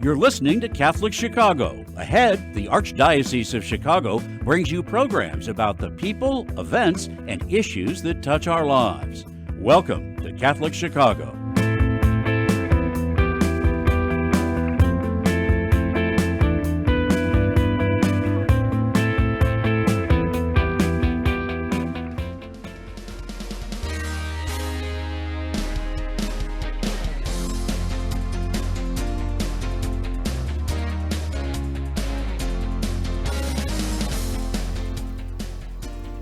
You're listening to Catholic Chicago. Ahead, the Archdiocese of Chicago brings you programs about the people, events, and issues that touch our lives. Welcome to Catholic Chicago.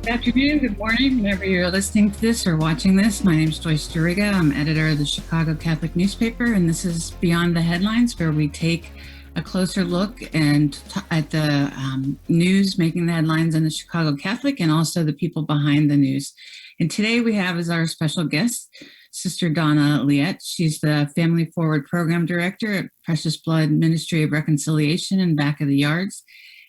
Good afternoon, good morning, whenever you're listening to this or watching this. My name is Joyce Duriga. I'm editor of the Chicago Catholic newspaper, and this is Beyond the Headlines, where we take a closer look at the news making the headlines in the Chicago Catholic and also the people behind the news. And today we have as our special guest, Sister Donna Liette. She's the Family Forward Program Director at Precious Blood Ministry of Reconciliation in Back of the Yards.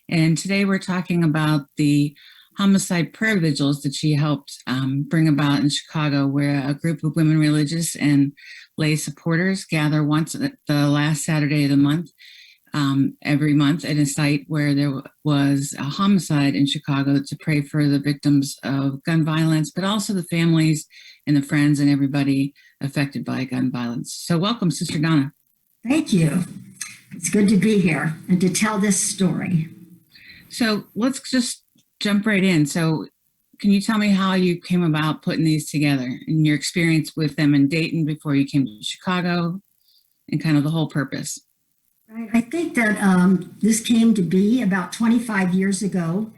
And today we're talking about the homicide prayer vigils that she helped bring about in Chicago, where a group of women religious and lay supporters gather once the last Saturday of the month, every month at a site where there was a homicide in Chicago to pray for the victims of gun violence, but also the families and the friends and everybody affected by gun violence. So welcome, Sister Donna. Thank you. It's good to be here and to tell this story. So let's just jump right in. So can you tell me how you came about putting these together and your experience with them in Dayton before you came to Chicago and kind of the whole purpose? Right. I think that this came to be about 25 years ago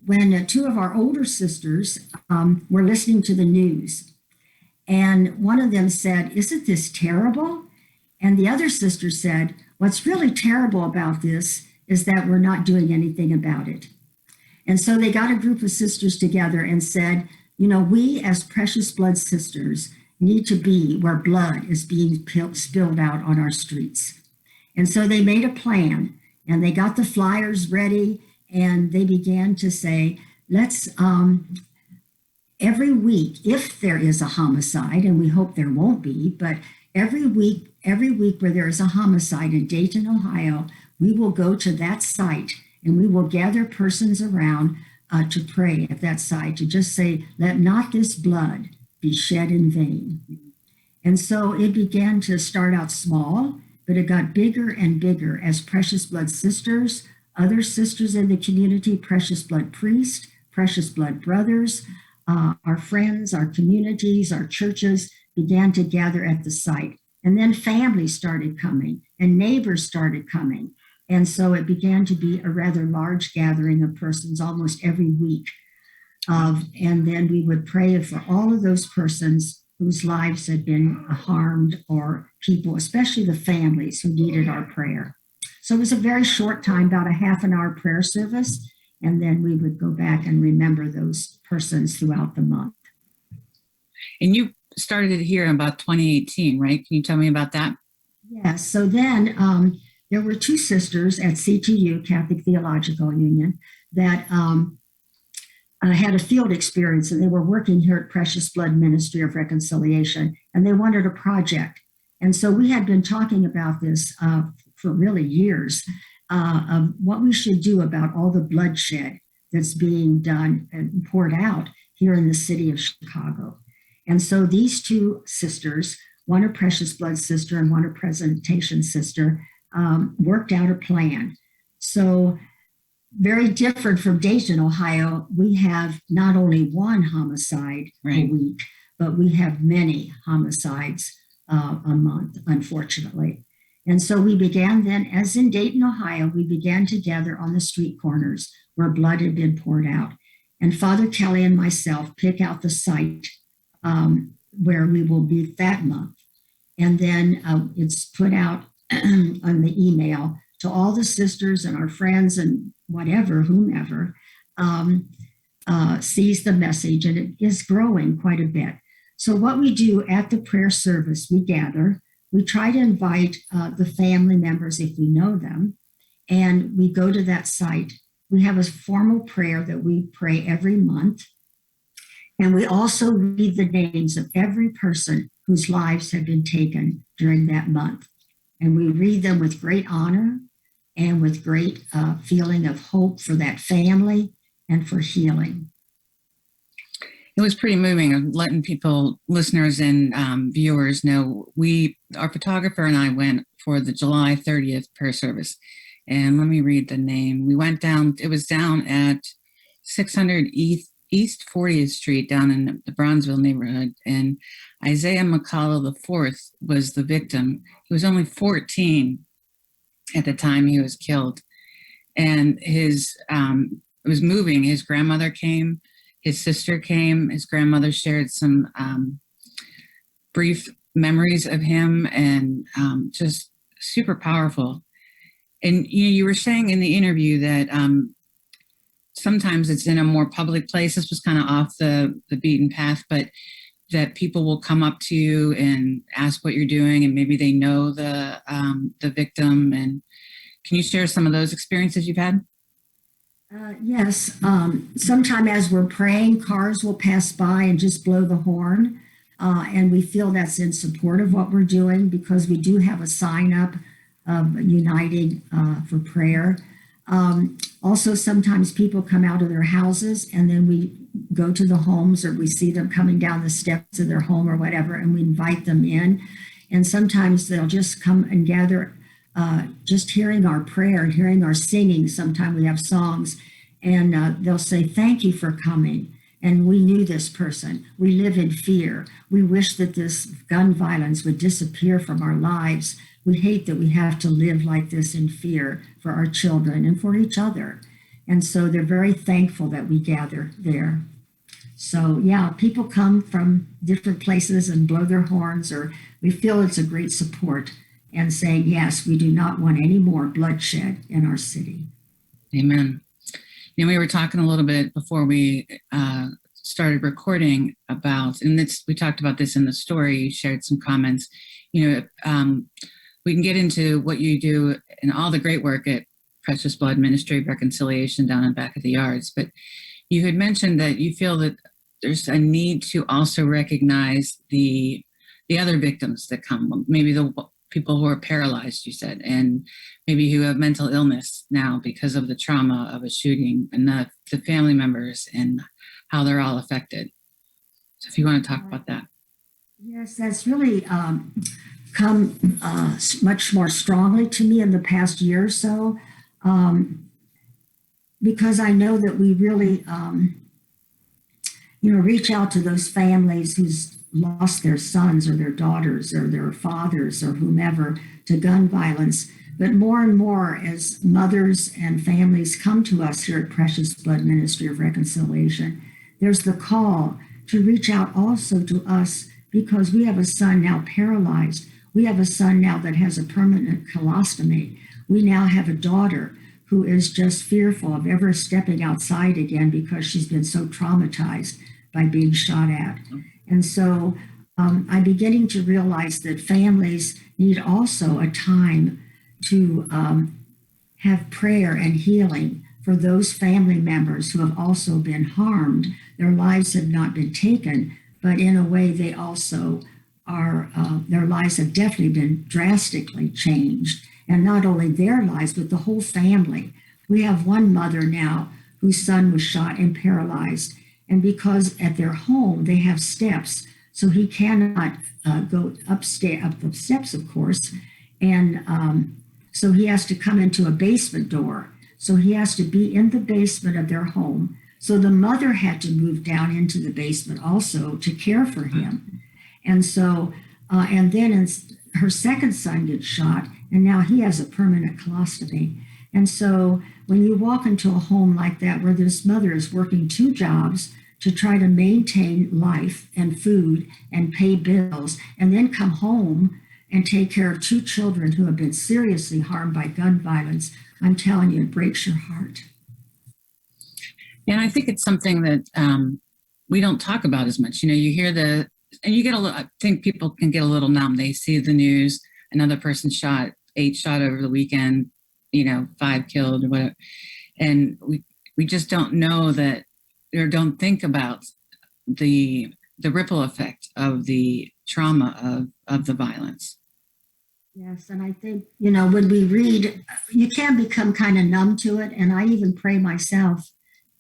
when two of our older sisters were listening to the news. And one of them said, "Isn't this terrible?" And the other sister said, "What's really terrible about this is that we're not doing anything about it." And so they got a group of sisters together and said, you know, we as Precious Blood sisters need to be where blood is being spilled out on our streets. And so they made a plan and they got the flyers ready and they began to say, let's every week, if there is a homicide, and we hope there won't be, but every week where there is a homicide in Dayton, Ohio, we will go to that site and we will gather persons around to pray at that site, to just say, let not this blood be shed in vain. And so it began to start out small, but it got bigger and bigger as Precious Blood sisters, other sisters in the community, Precious Blood priests, Precious Blood brothers, our friends, our communities, our churches began to gather at the site. And then families started coming and neighbors started coming. And so it began to be a rather large gathering of persons almost every week. And then we would pray for all of those persons whose lives had been harmed, or people, especially the families who needed our prayer. So it was a very short time, about a half an hour prayer service. And then we would go back and remember those persons throughout the month. And you started it here in about 2018, right? Can you tell me about that? Yes. So then there were two sisters at CTU, Catholic Theological Union, that had a field experience, and they were working here at Precious Blood Ministry of Reconciliation, and they wanted a project. And so we had been talking about this for really years, of what we should do about all the bloodshed that's being done and poured out here in the city of Chicago. And so these two sisters, one a Precious Blood sister and one a Presentation sister, worked out a plan. So very different from Dayton, Ohio, we have not only one homicide a week, but we have many homicides a month, unfortunately. And so we began then, as in Dayton, Ohio, we began to gather on the street corners where blood had been poured out. And Father Kelly and myself pick out the site where we will be that month. And then it's put out on the email to all the sisters and our friends and whomever sees the message, and it is growing quite a bit. So what we do at the prayer service, we gather, we try to invite the family members if we know them, and we go to that site. We have a formal prayer that we pray every month, and we also read the names of every person whose lives have been taken during that month. And we read them with great honor and with great feeling of hope for that family and for healing. It was pretty moving of letting people, listeners and viewers know. Our photographer and I went for the July 30th prayer service. And let me read the name. We went down, it was down at 600 East 40th Street down in the Bronzeville neighborhood. And Isaiah McCullough IV was the victim. He was only 14 at the time he was killed. And it was moving. His grandmother came. His sister came. His grandmother shared some brief memories of him, and just super powerful. And you were saying in the interview that sometimes it's in a more public place. This was kind of off the beaten path, but that people will come up to you and ask what you're doing, and maybe they know the victim. And can you share some of those experiences you've had? Yes. Sometime as we're praying, cars will pass by and just blow the horn. And we feel that's in support of what we're doing, because we do have a sign up of uniting for prayer. Also, sometimes people come out of their houses and then we go to the homes, or we see them coming down the steps of their home or whatever, and we invite them in. And sometimes they'll just come and gather, just hearing our prayer, hearing our singing. Sometimes we have songs, and they'll say, "Thank you for coming. And we knew this person. We live in fear. We wish that this gun violence would disappear from our lives. We hate that we have to live like this in fear for our children and for each other." And so they're very thankful that we gather there. So yeah, people come from different places and blow their horns, or we feel it's a great support and saying, yes, we do not want any more bloodshed in our city. Amen. We were talking a little bit before we started recording about, and we talked about this in the story, you shared some comments. We can get into what you do and all the great work at Precious Blood Ministry of Reconciliation down in back of the yards. But you had mentioned that you feel that there's a need to also recognize the other victims that come, maybe the people who are paralyzed, you said, and maybe who have mental illness now because of the trauma of a shooting, and the family members and how they're all affected. So if you want to talk about that. Yes, that's really come much more strongly to me in the past year or so, because I know that we really, reach out to those families who's lost their sons or their daughters or their fathers or whomever to gun violence. But more and more, as mothers and families come to us here at Precious Blood Ministry of Reconciliation, there's the call to reach out also to us, because we have a son now paralyzed. We have a son now that has a permanent colostomy. We now have a daughter who is just fearful of ever stepping outside again because she's been so traumatized by being shot at. And so I'm beginning to realize that families need also a time to have prayer and healing for those family members who have also been harmed. Their lives have not been taken, but in a way they also are, their lives have definitely been drastically changed. And not only their lives, but the whole family. We have one mother now whose son was shot and paralyzed. And because at their home they have steps, so he cannot go up the steps, of course. And so he has to come into a basement door. So he has to be in the basement of their home. So the mother had to move down into the basement also to care for him. And so, and then her second son gets shot, and now he has a permanent colostomy. And so when you walk into a home like that, where this mother is working 2 jobs to try to maintain life and food and pay bills, and then come home and take care of 2 children who have been seriously harmed by gun violence, I'm telling you, it breaks your heart. And I think it's something that we don't talk about as much. You hear and you get a little, I think people can get a little numb. They see the news, another person shot, 8 shot over the weekend, 5 killed or whatever. And we just don't know that, or don't think about the ripple effect of the trauma of the violence. Yes, and I think, when we read, you can become kind of numb to it. And I even pray myself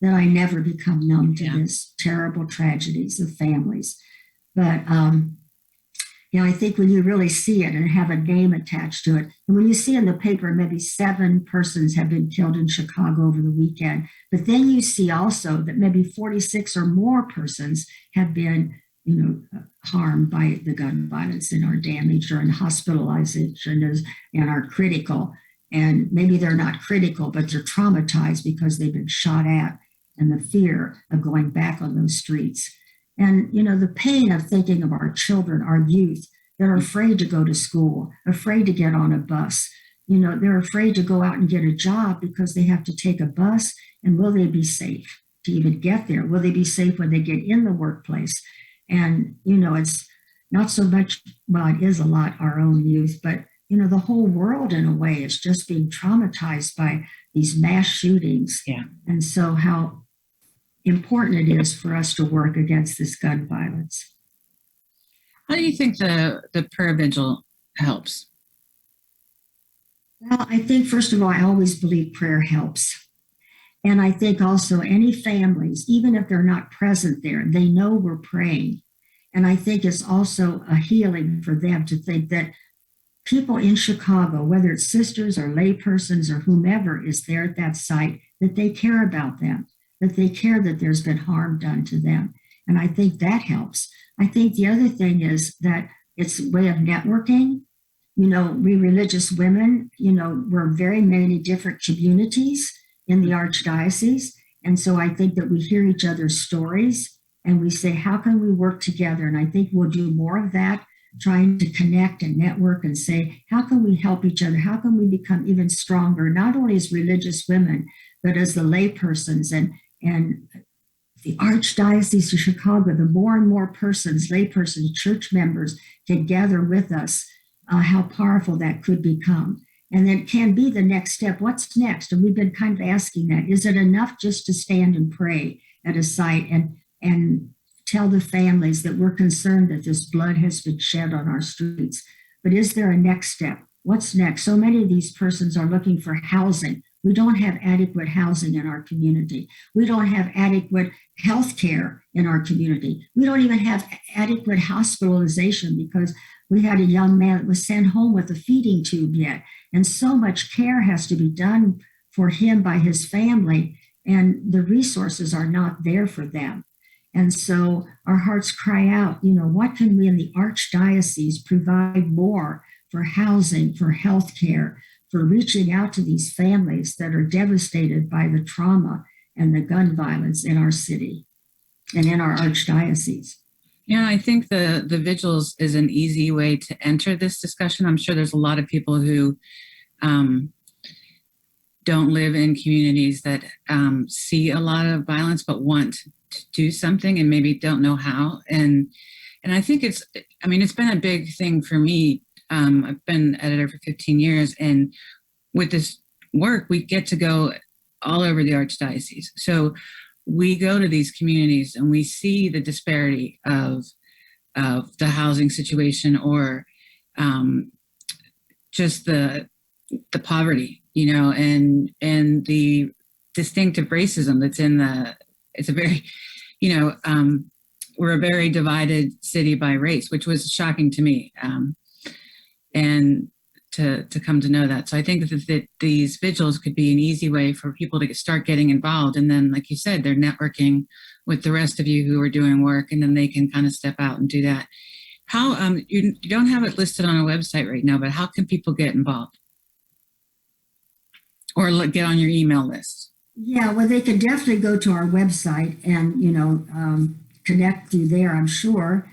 that I never become numb to this terrible tragedies of families. But, I think when you really see it and have a name attached to it, and when you see in the paper maybe 7 persons have been killed in Chicago over the weekend, but then you see also that maybe 46 or more persons have been harmed by the gun violence and are damaged or in hospitalization and are critical. And maybe they're not critical, but they're traumatized because they've been shot at and the fear of going back on those streets. And, the pain of thinking of our children, our youth that are afraid to go to school, afraid to get on a bus. They're afraid to go out and get a job because they have to take a bus. And will they be safe to even get there? Will they be safe when they get in the workplace? And, it's not so much, well, it is a lot our own youth, but, the whole world in a way is just being traumatized by these mass shootings. Yeah. And so how important it is for us to work against this gun violence. How do you think the prayer vigil helps? Well, I think, first of all, I always believe prayer helps. And I think also any families, even if they're not present there, they know we're praying. And I think it's also a healing for them to think that people in Chicago, whether it's sisters or laypersons or whomever is there at that site, that they care about them, that they care that there's been harm done to them. And I think that helps. I think the other thing is that it's a way of networking. We religious women, we're very many different communities in the Archdiocese. And so I think that we hear each other's stories and we say, how can we work together? And I think we'll do more of that, trying to connect and network and say, how can we help each other? How can we become even stronger, not only as religious women, but as the laypersons and the Archdiocese of Chicago, the more and more persons, laypersons, church members can gather with us, how powerful that could become. And then can be the next step. What's next? And we've been kind of asking that. Is it enough just to stand and pray at a site and tell the families that we're concerned that this blood has been shed on our streets? But is there a next step? What's next? So many of these persons are looking for housing. We don't have adequate housing in our community. We don't have adequate health care in our community. We don't even have adequate hospitalization because we had a young man that was sent home with a feeding tube yet. And so much care has to be done for him by his family, and the resources are not there for them. And so our hearts cry out, what can we in the Archdiocese provide more for housing, for health care, for reaching out to these families that are devastated by the trauma and the gun violence in our city and in our Archdiocese? Yeah, I think the vigils is an easy way to enter this discussion. I'm sure there's a lot of people who don't live in communities that see a lot of violence but want to do something and maybe don't know how. And I think it's been a big thing for me. I've been editor for 15 years, and with this work, we get to go all over the Archdiocese. So we go to these communities and we see the disparity of the housing situation or just the poverty, and the distinctive racism that's it's a very, we're a very divided city by race, which was shocking to me. And to come to know that. So I think that these vigils could be an easy way for people to start getting involved. And then, like you said, they're networking with the rest of you who are doing work, and then they can kind of step out and do that. How, you don't have it listed on a website right now, but how can people get involved? Or get on your email list? Yeah, well, they could definitely go to our website and, connect through there, I'm sure.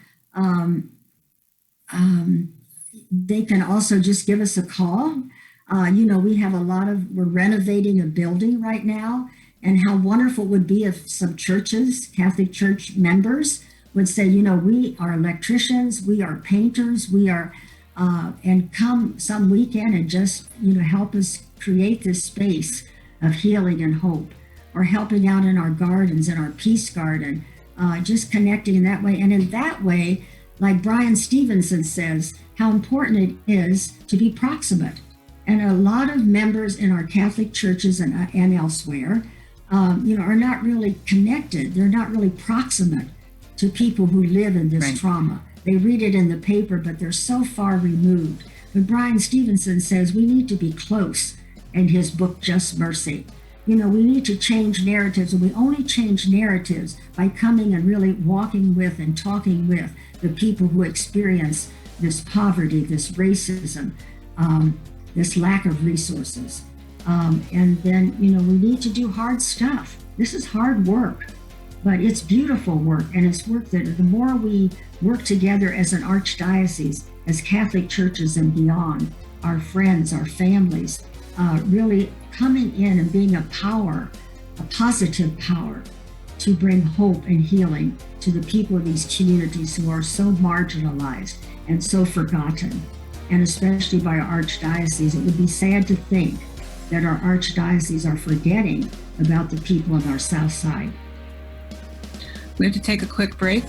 They can also just give us a call. We have we're renovating a building right now, and how wonderful it would be if some churches, Catholic Church members would say, we are electricians, we are painters, we are, and come some weekend and just, help us create this space of healing and hope, or helping out in our gardens, in our peace garden, just connecting in that way. And in that way, like Brian Stevenson says, how important it is to be proximate. And a lot of members in our Catholic churches and elsewhere, are not really connected. They're not really proximate to people who live in this trauma. They read it in the paper, but they're so far removed. But Brian Stevenson says we need to be close in his book, Just Mercy. We need to change narratives, and we only change narratives by coming and really walking with and talking with the people who experience this poverty, this racism, this lack of resources. And then, we need to do hard stuff. This is hard work, but it's beautiful work. And it's work that the more we work together as an archdiocese, as Catholic churches and beyond, our friends, our families, really coming in and being a power, a positive power to bring hope and healing to the people of these communities who are so marginalized and so forgotten. And especially by our archdiocese, it would be sad to think that our archdiocese are forgetting about the people on our south side. We have to take a quick break.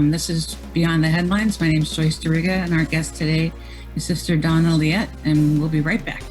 This is Beyond the Headlines. My name is Joyce Duriga, and our guest today is Sister Donna Liette, and we'll be right back.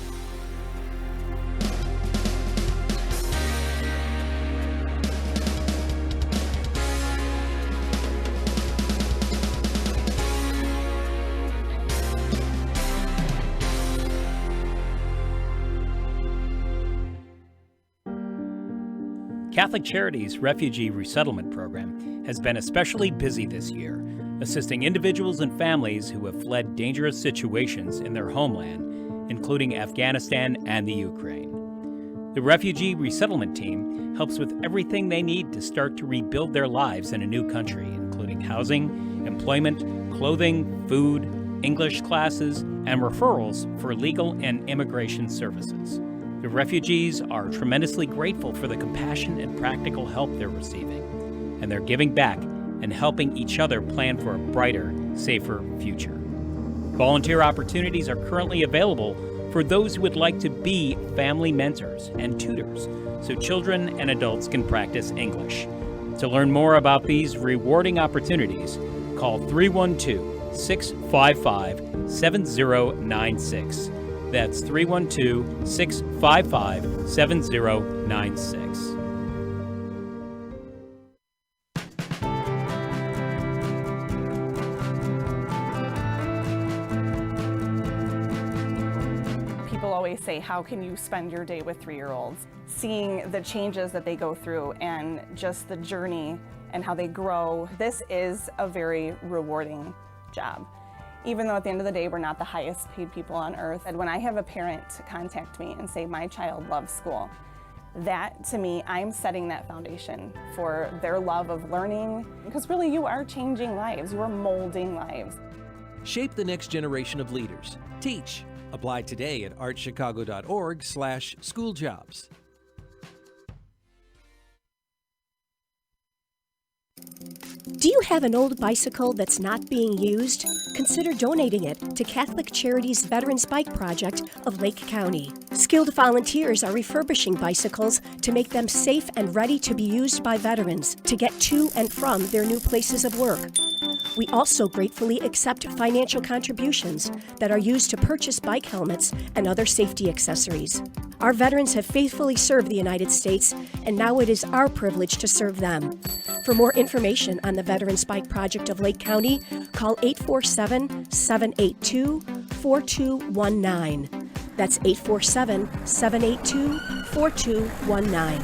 Catholic Charities' Refugee Resettlement Program has been especially busy this year, assisting individuals and families who have fled dangerous situations in their homeland, including Afghanistan and the Ukraine. The Refugee Resettlement Team helps with everything they need to start to rebuild their lives in a new country, including housing, employment, clothing, food, English classes, and referrals for legal and immigration services. The refugees are tremendously grateful for the compassion and practical help they're receiving, and they're giving back and helping each other plan for a brighter, safer future. Volunteer opportunities are currently available for those who would like to be family mentors and tutors, so children and adults can practice English. To learn more about these rewarding opportunities, call 312-655-7096. That's 312-655-7096. People always say, how can you spend your day with 3-year-olds? Seeing the changes that they go through and just the journey and how they grow, this is a very rewarding job. Even though at the end of the day, we're not the highest paid people on earth. And when I have a parent contact me and say, my child loves school, that to me, I'm setting that foundation for their love of learning. Because really, you are changing lives. You are molding lives. Shape the next generation of leaders. Teach. Apply today at archchicago.org/schooljobs. Do you have an old bicycle that's not being used? Consider donating it to Catholic Charities' Veterans Bike Project of Lake County. Skilled volunteers are refurbishing bicycles to make them safe and ready to be used by veterans to get to and from their new places of work. We also gratefully accept financial contributions that are used to purchase bike helmets and other safety accessories. Our veterans have faithfully served the United States, and now it is our privilege to serve them. For more information on the Veterans Bike Project of Lake County, call 847-782-4219. That's 847-782-4219.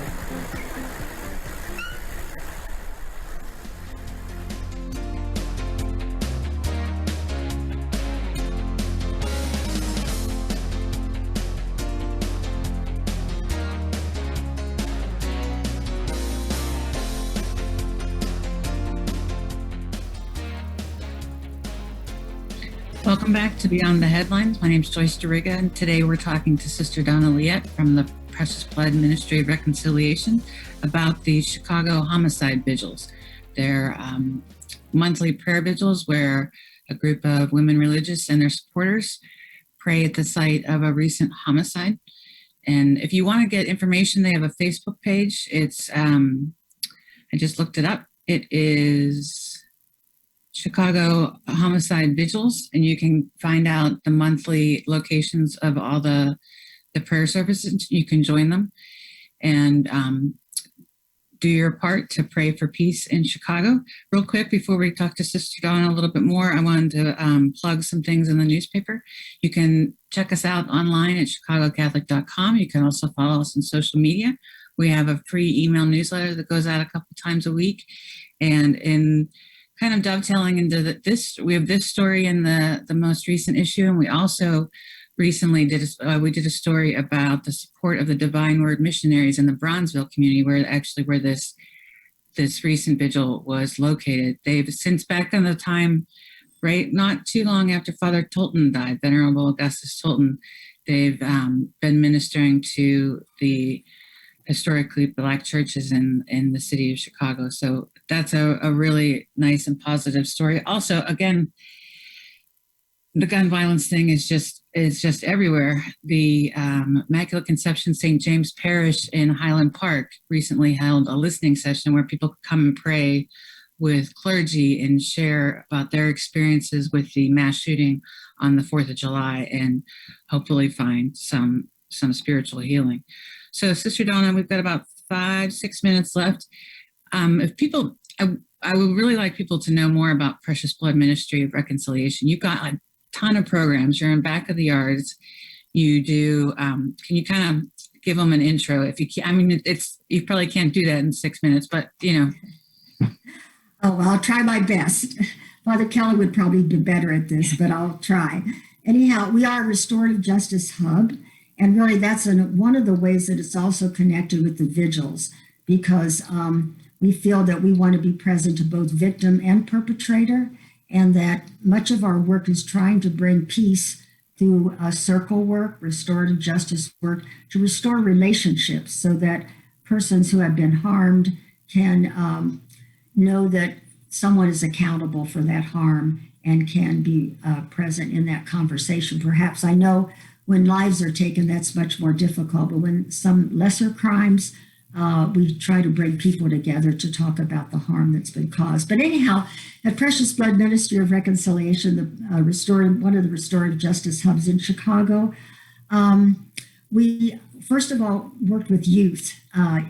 Welcome back to Beyond the Headlines. My name is Joyce Duriga, and today we're talking to Sister Donna Liette from the Precious Blood Ministry of Reconciliation about the Chicago homicide vigils. They're monthly prayer vigils where a group of women religious and their supporters pray at the site of a recent homicide. And if you want to get information, they have a Facebook page. It's, I just looked it up. It is Chicago homicide vigils, and you can find out the monthly locations of all the prayer services. You can join them and do your part to pray for peace in Chicago. Real quick, before we talk to Sister Donna a little bit more, I wanted to plug some things in the newspaper. You can check us out online at chicagocatholic.com. You can also follow us on social media. We have a free email newsletter that goes out a couple times a week. And in kind of dovetailing into this, we have this story in the most recent issue, and we also recently did a story about the support of the Divine Word missionaries in the Bronzeville community, where this recent vigil was located. They've since, back in the time, right, not too long after Father Tolton died, Venerable Augustus Tolton, they've been ministering to the historically Black churches in the city of Chicago. So that's a really nice and positive story. Also, again, the gun violence thing is just everywhere. The Immaculate Conception St. James Parish in Highland Park recently held a listening session where people could come and pray with clergy and share about their experiences with the mass shooting on the 4th of July and hopefully find some spiritual healing. So, Sister Donna, we've got about 5-6 minutes left. If people, I would really like people to know more about Precious Blood Ministry of Reconciliation. You've got a ton of programs. You're in back of the yards. You do. Can you kind of give them an intro? If you can, I mean, you probably can't do that in 6 minutes, but you know. Oh, well, I'll try my best. Father Kelly would probably do better at this, but I'll try. Anyhow, we are a restorative justice hub, and really that's one of the ways that it's also connected with the vigils, because we feel that we want to be present to both victim and perpetrator, and that much of our work is trying to bring peace through circle work, restorative justice work, to restore relationships so that persons who have been harmed can know that someone is accountable for that harm and can be present in that conversation. Perhaps, I know when lives are taken, that's much more difficult, but when some lesser crimes, we try to bring people together to talk about the harm that's been caused. But anyhow, at Precious Blood Ministry of Reconciliation, one of the restorative justice hubs in Chicago, we first of all worked with youth,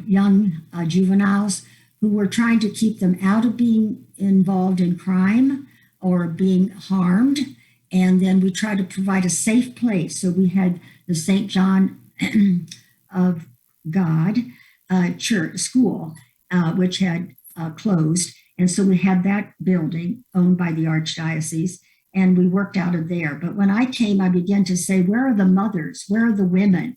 young juveniles, who were trying to keep them out of being involved in crime or being harmed. And then we tried to provide a safe place. So we had the St. John of God church school, which had closed. And so we had that building owned by the Archdiocese, and we worked out of there. But when I came, I began to say, where are the mothers? Where are the women?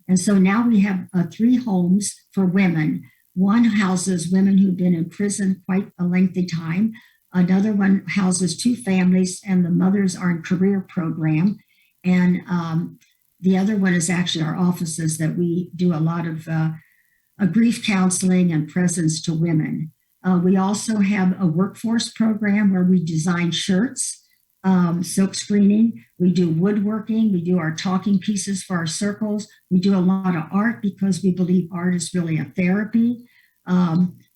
And so now we have 3 homes for women. One houses women who've been in prison quite a lengthy time. Another one houses 2 families, and the mothers are in career program. And the other one is actually our offices that we do a lot of grief counseling and presence to women. We also have a workforce program where we design shirts, silk screening. We do woodworking. We do our talking pieces for our circles. We do a lot of art because we believe art is really a therapy.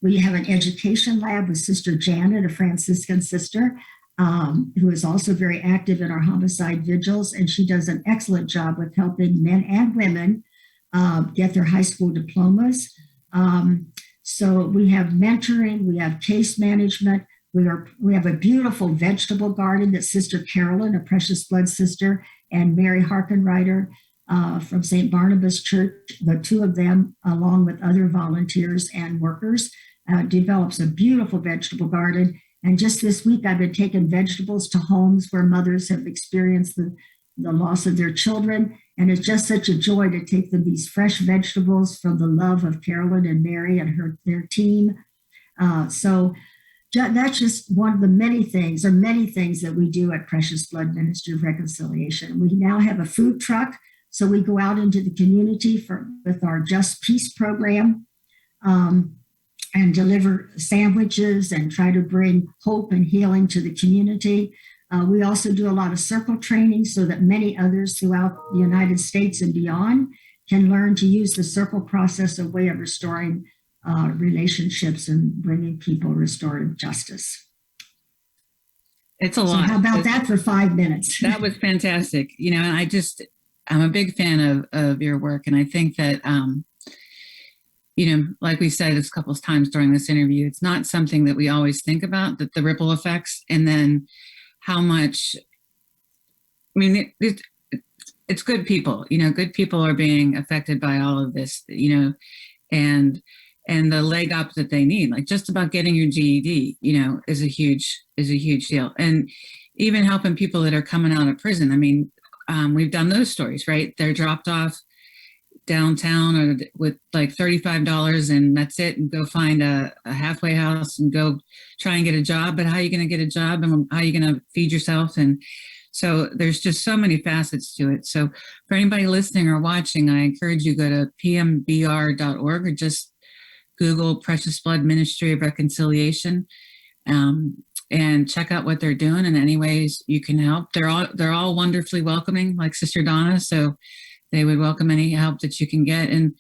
We have an education lab with Sister Janet, a Franciscan sister, who is also very active in our homicide vigils, and she does an excellent job with helping men and women get their high school diplomas. So we have mentoring, we have case management, we have a beautiful vegetable garden that Sister Carolyn, a Precious Blood sister, and Mary Harkenreiter from St. Barnabas Church, the 2 of them, along with other volunteers and workers, develops a beautiful vegetable garden. And just this week, I've been taking vegetables to homes where mothers have experienced the loss of their children. And it's just such a joy to take them these fresh vegetables from the love of Carolyn and Mary and their team. So that's just one of the many things that we do at Precious Blood Ministry of Reconciliation. We now have a food truck, so we go out into the community with our Just Peace program and deliver sandwiches and try to bring hope and healing to the community. We also do a lot of circle training so that many others throughout the United States and beyond can learn to use the circle process, a way of restoring relationships and bringing people restorative justice. It's a So lot. how about that for 5 minutes? That was fantastic. You know, and I'm a big fan of your work. And I think that, you know, like we said a couple of times during this interview, it's not something that we always think about, that the ripple effects, and then how much, I mean, it's good people, you know, good people are being affected by all of this, you know, and the leg up that they need, like just about getting your GED, you know, is a huge deal. And even helping people that are coming out of prison. I mean, we've done those stories, right? They're dropped off downtown or with like $35 and that's it, and go find a halfway house and go try and get a job. But how are you going to get a job, and how are you going to feed yourself? And so there's just so many facets to it. So for anybody listening or watching, I encourage you to go to pmbr.org or just Google Precious Blood Ministry of Reconciliation, and check out what they're doing and any ways you can help. They're all wonderfully welcoming, like Sister Donna. So they would welcome any help that you can get. And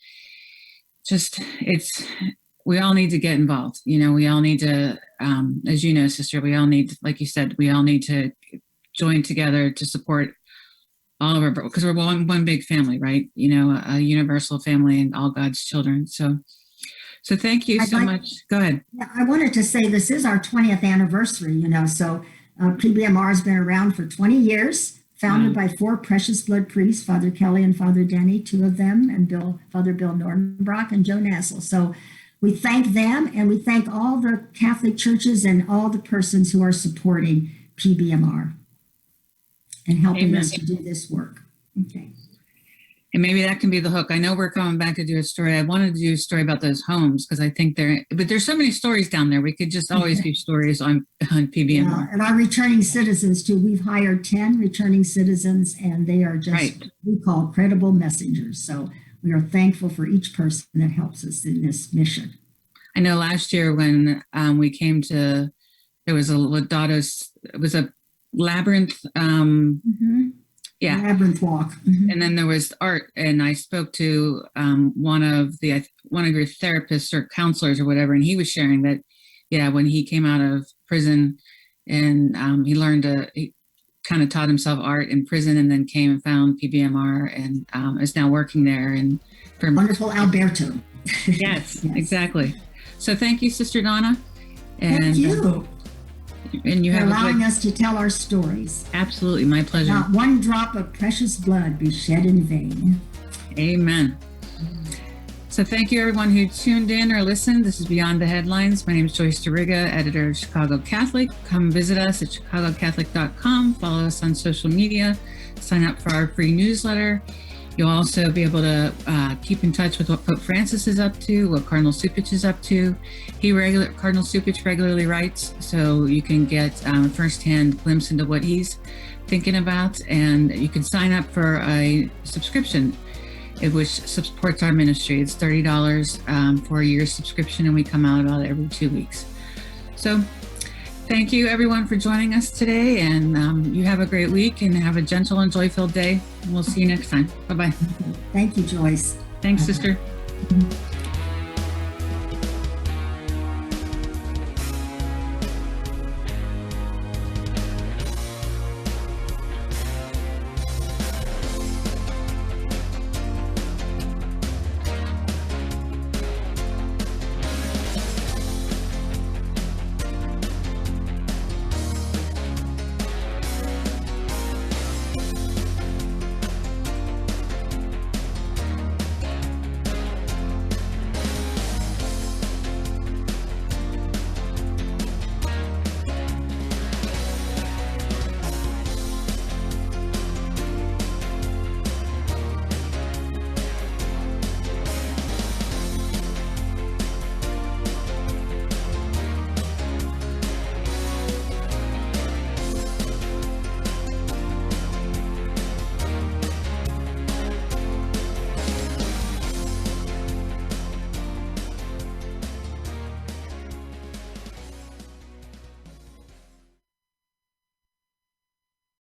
just, we all need to get involved. You know, we all need to, as you know, Sister, we all need, like you said, we all need to join together to support all of our, because we're one big family, right? You know, a universal family and all God's children. So thank you so much. Go ahead. Yeah, I wanted to say this is our 20th anniversary, you know, so PBMR has been around for 20 years, founded by 4 precious blood priests, Father Kelly and Father Denny, 2 of them, and Father Bill Nordenbrock and Joe Nassel. So we thank them, and we thank all the Catholic churches and all the persons who are supporting PBMR and helping us to do this work. Okay. And maybe that can be the hook. I know we're coming back to do a story. I wanted to do a story about those homes because I think but there's so many stories down there. We could just always do stories on PBMR. Yeah, and our returning citizens too. We've hired 10 returning citizens, and they are just what we call credible messengers. So we are thankful for each person that helps us in this mission. I know last year when we came to, there was it was a labyrinth. Yeah. Labyrinth walk. Mm-hmm. And then there was art, and I spoke to one of your therapists or counselors or whatever, and he was sharing that, yeah, when he came out of prison and he kind of taught himself art in prison, and then came and found PBMR and is now working there. And for wonderful Alberto. Yes, exactly. So thank you, Sister Donna. And, thank you. And you have allowing us to tell our stories. Absolutely, my pleasure. Not one drop of precious blood be shed in vain. Amen. So thank you everyone who tuned in or listened. This is Beyond the Headlines. My name is Joyce Duriga, editor of Chicago Catholic. Come visit us at chicagocatholic.com. Follow us on social media. Sign up for our free newsletter. You'll also be able to keep in touch with what Pope Francis is up to, what Cardinal Cupich is up to. Cardinal Cupich regularly writes, so you can get a firsthand glimpse into what he's thinking about. And you can sign up for a subscription, which supports our ministry. It's $30 for a year's subscription, and we come out about every 2 weeks. So thank you everyone for joining us today, and you have a great week and have a gentle and joy-filled day. We'll see you next time. Bye-bye. Thank you, Joyce. Thanks, Bye-bye. Sister.